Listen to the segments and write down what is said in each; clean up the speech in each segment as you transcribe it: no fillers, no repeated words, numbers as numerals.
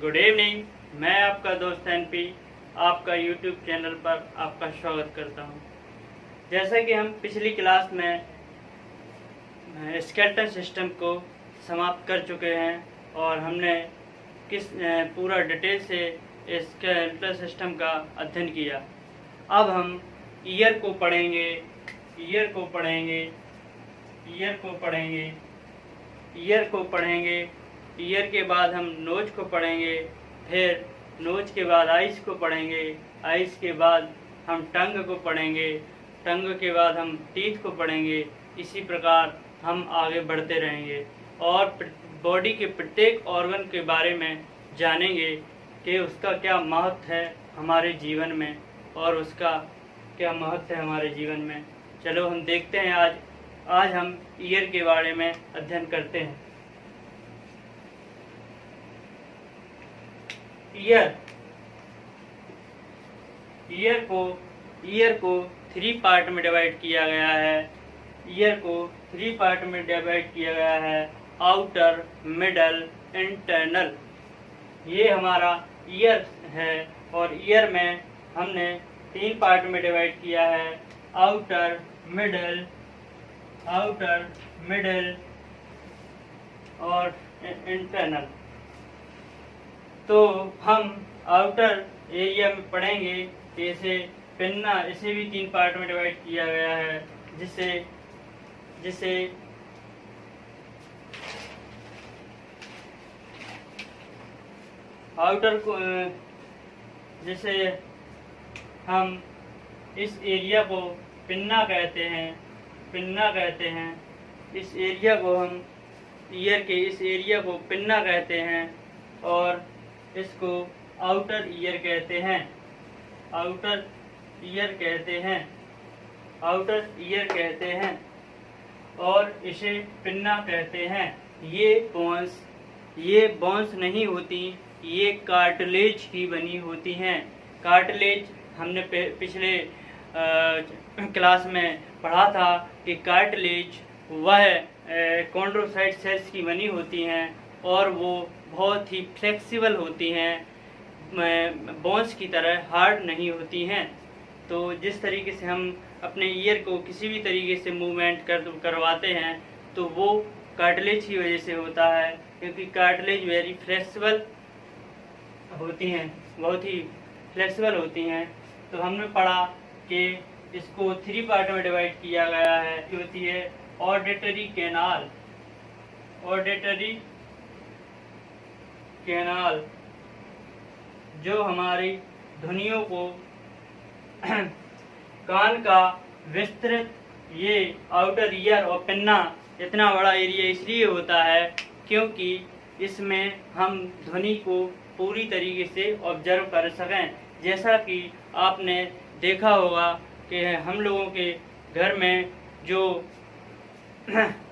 Good evening. मैं आपका दोस्त एनपी आपका यूट्यूब चैनल पर आपका स्वागत करता हूं। जैसा कि हम पिछली क्लास में स्केलेटन सिस्टम को समाप्त कर चुके हैं और हमने पूरा डिटेल से स्केलेटन सिस्टम का अध्ययन किया। अब हम ईयर को पढ़ेंगे, ईयर को पढ़ेंगे, ईयर को पढ़ेंगे, ईयर को पढ़ेंगे। ईयर के बाद हम नोज को पढ़ेंगे, फिर नोज के बाद आइस को पढ़ेंगे, आइस के बाद हम टंग को पढ़ेंगे, टंग के बाद हम टीथ को पढ़ेंगे। इसी प्रकार हम आगे बढ़ते रहेंगे और बॉडी के प्रत्येक ऑर्गन के बारे में जानेंगे कि उसका क्या महत्व है हमारे जीवन में और उसका क्या महत्व है हमारे जीवन में। चलो हम देखते हैं। आज हम ईयर के बारे में अध्ययन करते हैं। ईयर को 3 पार्ट में डिवाइड किया गया है। ईयर को 3 पार्ट में डिवाइड किया गया है, आउटर, मिडल, इंटरनल। ये हमारा ईयर है और ईयर में हमने 3 पार्ट में डिवाइड किया है, आउटर, मिडल और इंटरनल। तो हम आउटर एरिया में पढ़ेंगे कि इसे पिन्ना, इसे भी 3 पार्ट में डिवाइड किया गया है, जिसे आउटर को, जिसे हम इस एरिया को पिन्ना कहते हैं। इस एरिया को हम ईयर के इस एरिया को पिन्ना कहते हैं और इसको आउटर ईयर कहते हैं, आउटर ईयर कहते हैं और इसे पिन्ना कहते हैं। ये बोन्स नहीं होती, ये कार्टिलेज की बनी होती हैं। कार्टिलेज हमने पिछले क्लास में पढ़ा था कि कार्टिलेज वह कॉन्ड्रोसाइट सेल्स की बनी होती हैं और वो बहुत ही फ्लेक्सिबल होती हैं, बोन्स की तरह हार्ड नहीं होती हैं। तो जिस तरीके से हम अपने ईयर को किसी भी तरीके से मूवमेंट करवाते हैं तो वो कार्टिलेज की वजह से होता है, क्योंकि कार्टिलेज वेरी फ्लेक्सिबल होती हैं, बहुत ही फ्लेक्सिबल होती हैं। तो हमने पढ़ा कि इसको 3 पार्ट में डिवाइड किया गया है। होती है ऑडिटरी कैनाल, जो हमारी ध्वनियों को कान का विस्तृत, ये आउटर ईयर और पिन्ना इतना बड़ा एरिया इसलिए होता है क्योंकि इसमें हम ध्वनि को पूरी तरीके से ऑब्जर्व कर सकें। जैसा कि आपने देखा होगा कि हम लोगों के घर में जो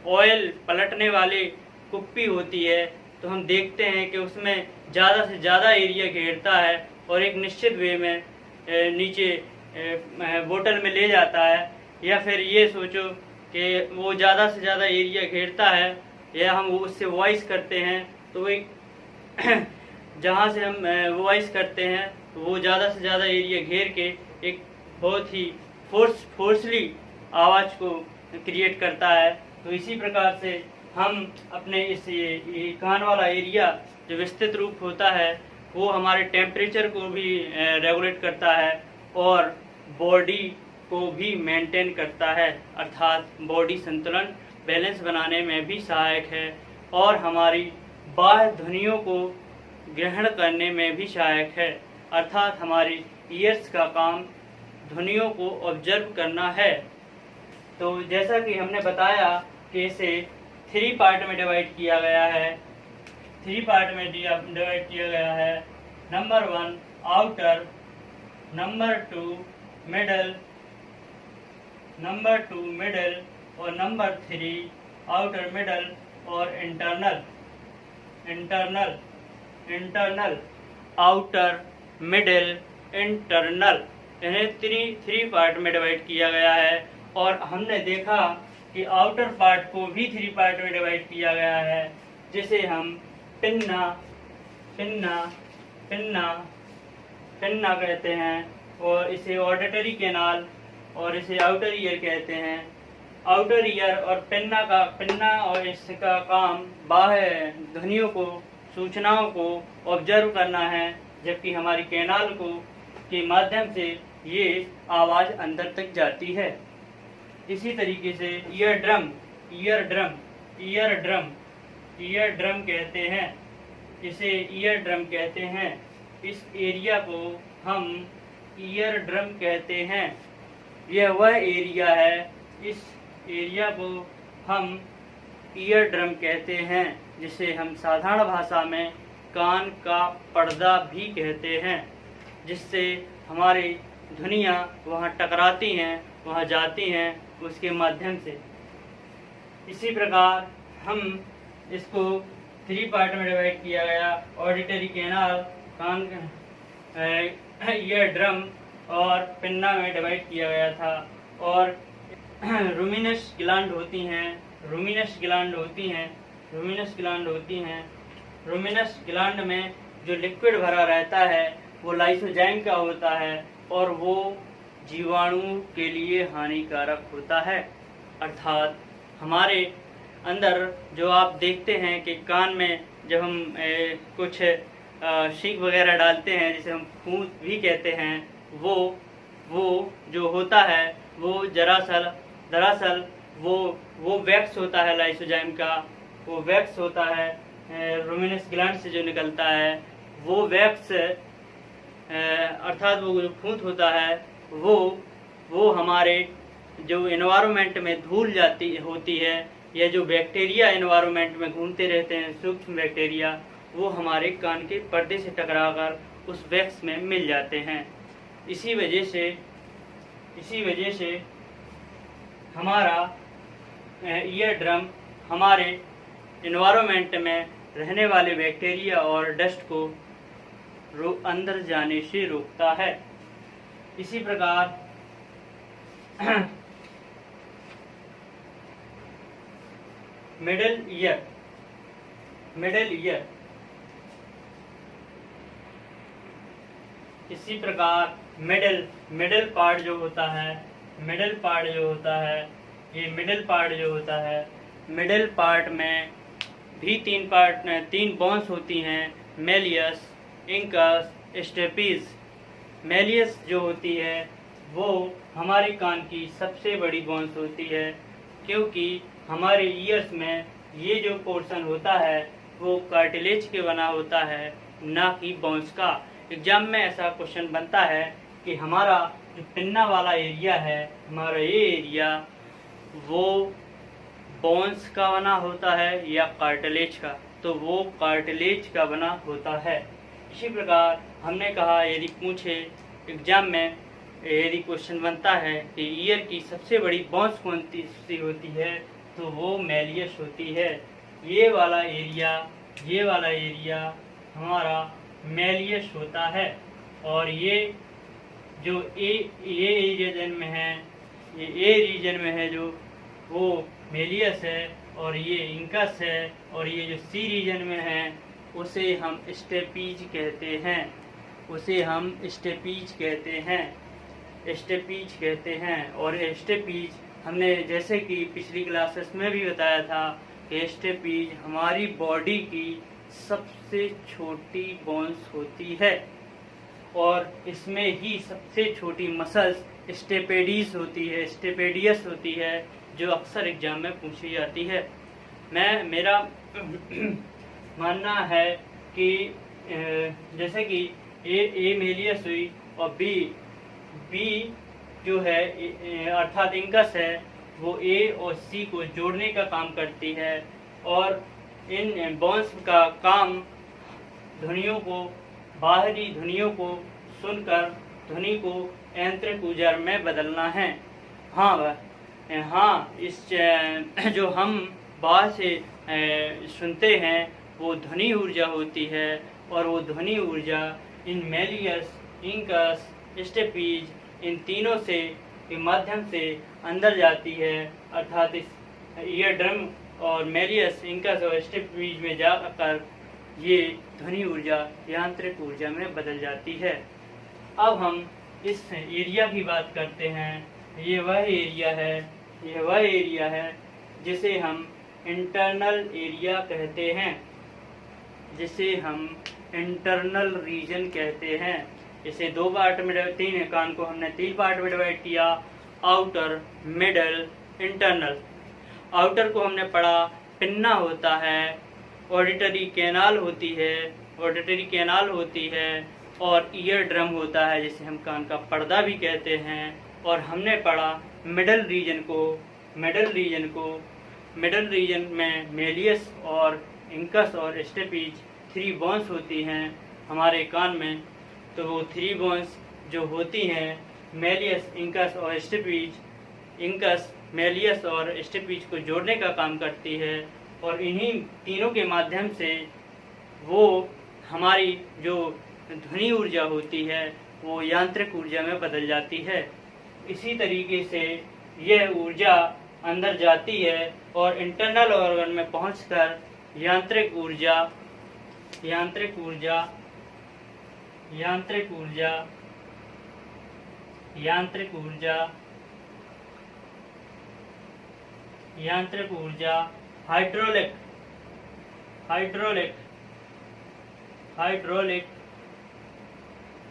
ऑयल पलटने वाली कुप्पी होती है, तो हम देखते हैं कि उसमें ज़्यादा से ज़्यादा एरिया घेरता है और एक निश्चित वे में नीचे बोतल में ले जाता है। या फिर ये सोचो कि वो ज़्यादा से ज़्यादा एरिया घेरता है या हम उससे वॉइस करते हैं, तो वो जहाँ से हम वॉइस करते हैं तो वो ज़्यादा से ज़्यादा एरिया घेर के एक बहुत ही फोर्सली आवाज़ को क्रिएट करता है। तो इसी प्रकार से हम अपने इस कान वाला एरिया जो विस्तृत रूप होता है वो हमारे टेम्परेचर को भी रेगुलेट करता है और बॉडी को भी मेंटेन करता है, अर्थात बॉडी संतुलन बैलेंस बनाने में भी सहायक है और हमारी बाह्य ध्वनियों को ग्रहण करने में भी सहायक है। अर्थात हमारी ईयर्स का काम ध्वनियों को ऑब्जर्व करना है। तो जैसा कि हमने बताया कि इसे 3 पार्ट में डिवाइड किया गया है। 3 पार्ट में डिवाइड किया गया है। नंबर 1 आउटर, नंबर 2 मिडल, और नंबर 3 आउटर, मिडल और इंटरनल, आउटर, मिडल, इंटरनल। इन्हें 3 पार्ट में डिवाइड किया गया है और हमने देखा कि आउटर पार्ट को भी 3 पार्ट में डिवाइड किया गया है, जिसे हम पिन्ना पिन्ना पिन्ना पिन्ना कहते हैं, और इसे ऑडिटरी कैनाल और इसे आउटर ईयर कहते हैं। आउटर ईयर और पिन्ना और इसका काम बाह्य ध्वनियों को, सूचनाओं को ऑब्जर्व करना है, जबकि हमारी कैनाल को के माध्यम से ये आवाज़ अंदर तक जाती है। इसी तरीके से ईयर ड्रम कहते हैं, इसे ईयर ड्रम कहते हैं। इस एरिया को हम ईयर ड्रम कहते हैं। यह वह एरिया है, इस एरिया को हम ईयर ड्रम कहते हैं, जिसे हम साधारण भाषा में कान का पर्दा भी कहते हैं, जिससे हमारी ध्वनियाँ वहाँ टकराती हैं, वहाँ जाती हैं उसके माध्यम से। इसी प्रकार हम इसको 3 पार्ट में डिवाइड किया गया। ऑडिटरी कैनाल, कान, ईयर ड्रम और पिन्ना में डिवाइड किया गया था। और रूमिनस ग्लैंड होती हैं, रूमिनस ग्लैंड में जो लिक्विड भरा रहता है वो लाइसोजाइम का होता है, और वो जीवाणु के लिए हानिकारक होता है। अर्थात हमारे अंदर जो आप देखते हैं कि कान में जब हम कुछ शीख वगैरह डालते हैं, जिसे हम फूंक भी कहते हैं, वो जो होता है वो दरअसल वो वैक्स होता है लाइसोजाइम का। वो वैक्स होता है रूमिनस ग्लैंड से जो निकलता है, वो वैक्स अर्थात वो जो फूंक होता है वो हमारे जो एनवायरनमेंट में धूल जाती होती है, या जो बैक्टीरिया एनवायरनमेंट में घूमते रहते हैं, सूक्ष्म बैक्टीरिया, वो हमारे कान के पर्दे से टकराकर उस वैक्स में मिल जाते हैं। इसी वजह से हमारा ईयर ड्रम हमारे एनवायरनमेंट में रहने वाले बैक्टीरिया और डस्ट को अंदर जाने से रोकता है। इसी प्रकार मिडल ईयर इसी प्रकार मिडल पार्ट जो होता है, मिडल पार्ट में भी 3 बोन्स होती हैं, मेलियस, इंकस, स्टेपीज। मेलियस जो होती है वो हमारे कान की सबसे बड़ी बोन्स होती है, क्योंकि हमारे ईयर्स में ये जो पोर्शन होता है वो कार्टिलेज के बना होता है, ना कि बोन्स का। एग्जाम में ऐसा क्वेश्चन बनता है कि हमारा जो पिन्ना वाला एरिया है, हमारा ये एरिया वो बोन्स का बना होता है या कार्टिलेज का, तो वो कार्टिलेज का बना होता है। इसी प्रकार हमने कहा यदि पूछे एग्जाम में, यदि क्वेश्चन बनता है कि ईयर की सबसे बड़ी बोन्स कौन सी होती है, तो वो मेलियस होती है। ये वाला एरिया हमारा मेलियस होता है, और ये जो ये रीजन में है, ये रीजन में है जो वो मेलियस है, और ये इंकस है, और ये जो सी रीजन में है उसे हम स्टेपीज कहते हैं। और स्टेपीज हमने जैसे कि पिछली क्लासेस में भी बताया था कि स्टेपीज हमारी बॉडी की सबसे छोटी बोन्स होती है, और इसमें ही सबसे छोटी मसल्स स्टेपेडियस होती है, जो अक्सर एग्जाम में पूछी जाती है। मेरा मानना है कि जैसे कि ए मेलियस हुई और बी जो है अर्थात इंकस है, वो ए और सी को जोड़ने का काम करती है, और इन बोन्स का काम बाहरी ध्वनियों को सुनकर ध्वनि को यांत्रिक ऊर्जा में बदलना है। इस जो हम बाहर से सुनते हैं वो ध्वनि ऊर्जा होती है, और वो ध्वनि ऊर्जा इन मेलियस, इंकस, स्टेपीज इन तीनों के माध्यम से अंदर जाती है, अर्थात इस ईयर ड्रम और मेलियस, इंकस और स्टेपीज में जाकर ये ध्वनि ऊर्जा यांत्रिक ऊर्जा में बदल जाती है। अब हम इस एरिया की बात करते हैं। ये वह एरिया है जिसे हम इंटरनल एरिया कहते हैं, जिसे हम इंटरनल रीजन कहते हैं। इसे दो पार्ट में, तीन कान को हमने तीन पार्ट में डिवाइड किया, आउटर, मिडल, इंटरनल। आउटर को हमने पढ़ा, पिन्ना होता है, ऑडिटरी कैनाल होती है और ईयर ड्रम होता है जिसे हम कान का पर्दा भी कहते हैं। और हमने पढ़ा मिडल रीजन में मेलियस और इंकस और स्टेपीज 3 बोन्स होती हैं हमारे कान में। तो वो 3 बोन्स जो होती हैं मेलियस, इंकस और स्टेपीज, इंकस मेलियस और स्टेपीज को जोड़ने का काम करती है और इन्हीं तीनों के माध्यम से वो हमारी जो ध्वनि ऊर्जा होती है वो यांत्रिक ऊर्जा में बदल जाती है। इसी तरीके से यह ऊर्जा अंदर जाती है और इंटरनल ऑर्गन में पहुंचकर यांत्रिक ऊर्जा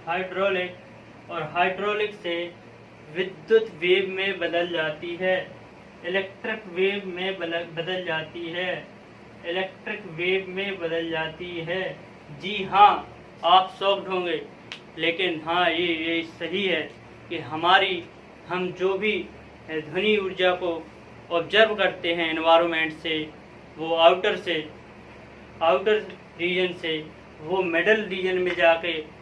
हाइड्रोलिक और हाइड्रोलिक से विद्युत वेव में बदल जाती है, इलेक्ट्रिक वेव में बदल जाती है। जी हाँ, आप शॉक्ड होंगे, लेकिन हाँ ये सही है कि हम जो भी ध्वनि ऊर्जा को ऑब्जर्व करते हैं एनवायरनमेंट से, वो आउटर रीजन से वो मिडल रीजन में जाके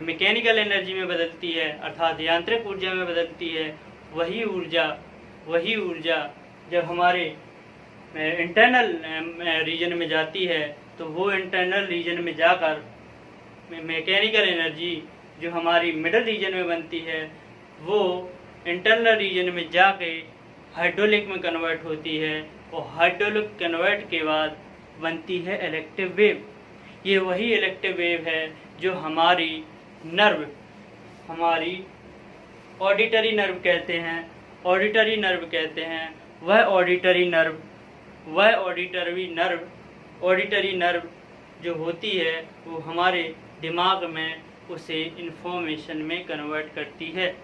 मैकेनिकल एनर्जी में बदलती है, अर्थात यांत्रिक ऊर्जा में बदलती है। वही ऊर्जा जब हमारे इंटरनल रीजन में जाती है तो वो इंटरनल रीजन में जाकर मैकेनिकल एनर्जी जो हमारी मिडल रीजन में बनती है वो इंटरनल रीजन में जाके हाइड्रोलिक में कन्वर्ट होती है और हाइड्रोलिक कन्वर्ट के बाद बनती है इलेक्ट्रिक वेव। ये वही इलेक्ट्रिक वेव है जो हमारी ऑडिटरी नर्व कहते हैं। वह ऑडिटरी नर्व जो होती है वो हमारे दिमाग में उसे इंफॉर्मेशन में कन्वर्ट करती है।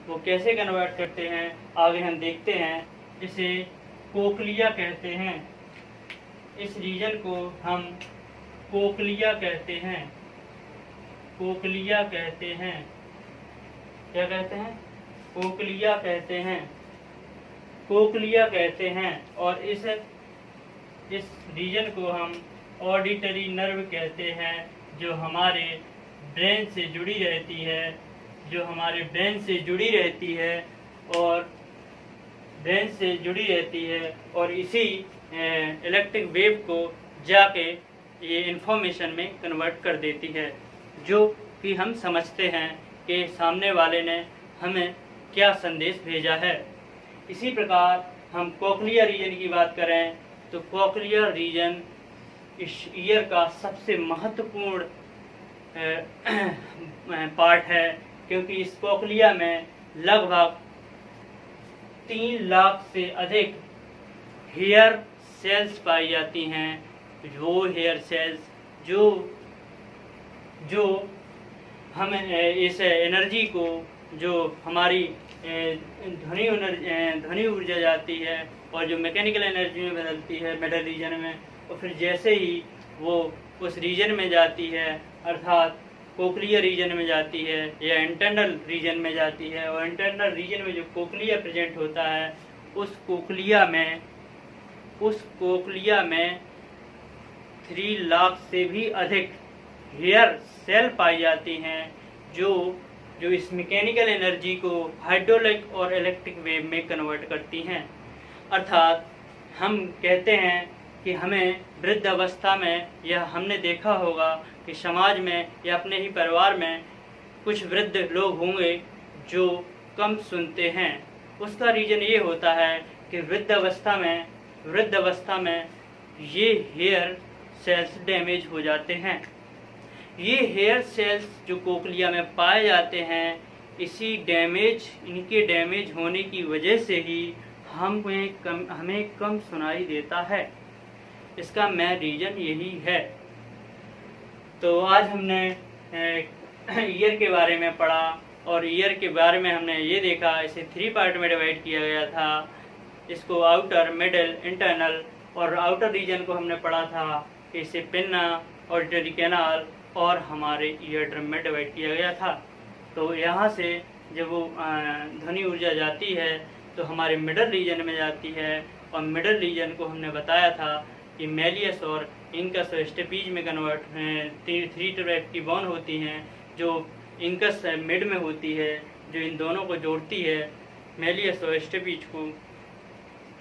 वो कैसे कन्वर्ट करते हैं आगे हम देखते हैं। इसे कोक्लिया कहते हैं, इस रीजन को हम कोक्लिया कहते हैं। क्या कहते हैं? कोक्लिया कहते हैं। और इस रीजन को हम ऑडिटरी नर्व कहते हैं, जो हमारे ब्रेन से जुड़ी रहती है और इसी इलेक्ट्रिक वेव को जाके ये इंफॉर्मेशन में कन्वर्ट कर देती है, जो कि हम समझते हैं कि सामने वाले ने हमें क्या संदेश भेजा है। इसी प्रकार हम कोक्लिया रीजन की बात करें तो कोक्लिया रीजन इस ईयर का सबसे महत्वपूर्ण पार्ट है, क्योंकि इस कोक्लिया में लगभग 3 लाख से अधिक हेयर सेल्स पाई जाती हैं। वो हेयर सेल्स जो हमें इस एनर्जी को, जो हमारी ध्वनि ऊर्जा जाती है और जो मैकेनिकल एनर्जी में बदलती है मिडल रीजन में, और फिर जैसे ही वो उस रीजन में जाती है अर्थात कोक्लिया रीजन में जाती है या इंटरनल रीजन में जाती है, और इंटरनल रीजन में जो कोक्लिया प्रेजेंट होता है उस कोक्लिया में 3 लाख से भी अधिक हेयर सेल पाई जाती हैं, जो इस मैकेनिकल एनर्जी को हाइड्रोलिक और इलेक्ट्रिक वेव में कन्वर्ट करती हैं। अर्थात हम कहते हैं कि हमें वृद्ध अवस्था में, या हमने देखा होगा कि समाज में या अपने ही परिवार में कुछ वृद्ध लोग होंगे जो कम सुनते हैं। उसका रीज़न ये होता है कि वृद्ध अवस्था में ये हेयर सेल्स डैमेज हो जाते हैं। ये हेयर सेल्स जो कोक्लिया में पाए जाते हैं, इनके डैमेज होने की वजह से ही हमें कम सुनाई देता है। इसका मेन रीज़न यही है। तो आज हमने ईयर के बारे में पढ़ा, और ईयर के बारे में हमने ये देखा, इसे 3 पार्ट में डिवाइड किया गया था। इसको आउटर, मिडल, इंटरनल, और आउटर रीजन को हमने पढ़ा था कि इसे पिन्ना, ऑडिटरी कैनाल और हमारे ईयर ड्रम में डिवाइड किया गया था। तो यहाँ से जब वो ध्वनि ऊर्जा जाती है तो हमारे मिडल रीजन में जाती है, और मिडल रीजन को हमने बताया था कि मेलियस और इंकस और स्टेपीज में कन्वर्ट हैं। 3 टाइप की बोन होती हैं, जो इंकस मिड में होती है, जो इन दोनों को जोड़ती है, मेलियस और स्टेपीज को।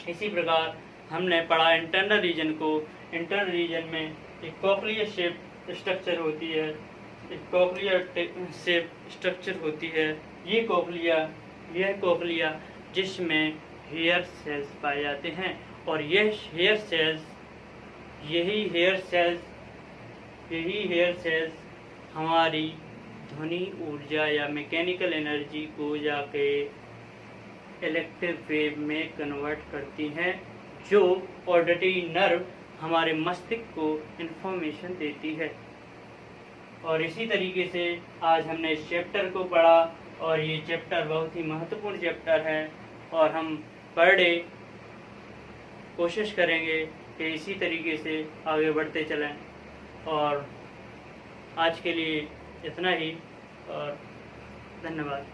इसी प्रकार हमने पढ़ा इंटरनल रीजन को। इंटरनल रीजन में एक कोक्लियर शेप स्ट्रक्चर होती है, एक कोक्लियर शेप स्ट्रक्चर होती है। यह कोक्लिया जिसमें हेयर सेल्स पाए जाते हैं, और यही हेयर सेल्स हमारी ध्वनि ऊर्जा या मैकेनिकल एनर्जी को जाके इलेक्ट्रिक वेव में कन्वर्ट करती हैं, जो ऑडिटरी नर्व हमारे मस्तिष्क को इन्फॉर्मेशन देती है। और इसी तरीके से आज हमने इस चैप्टर को पढ़ा, और ये चैप्टर बहुत ही महत्वपूर्ण चैप्टर है, और हम पर डे कोशिश करेंगे कि इसी तरीके से आगे बढ़ते चलें। और आज के लिए इतना ही, और धन्यवाद।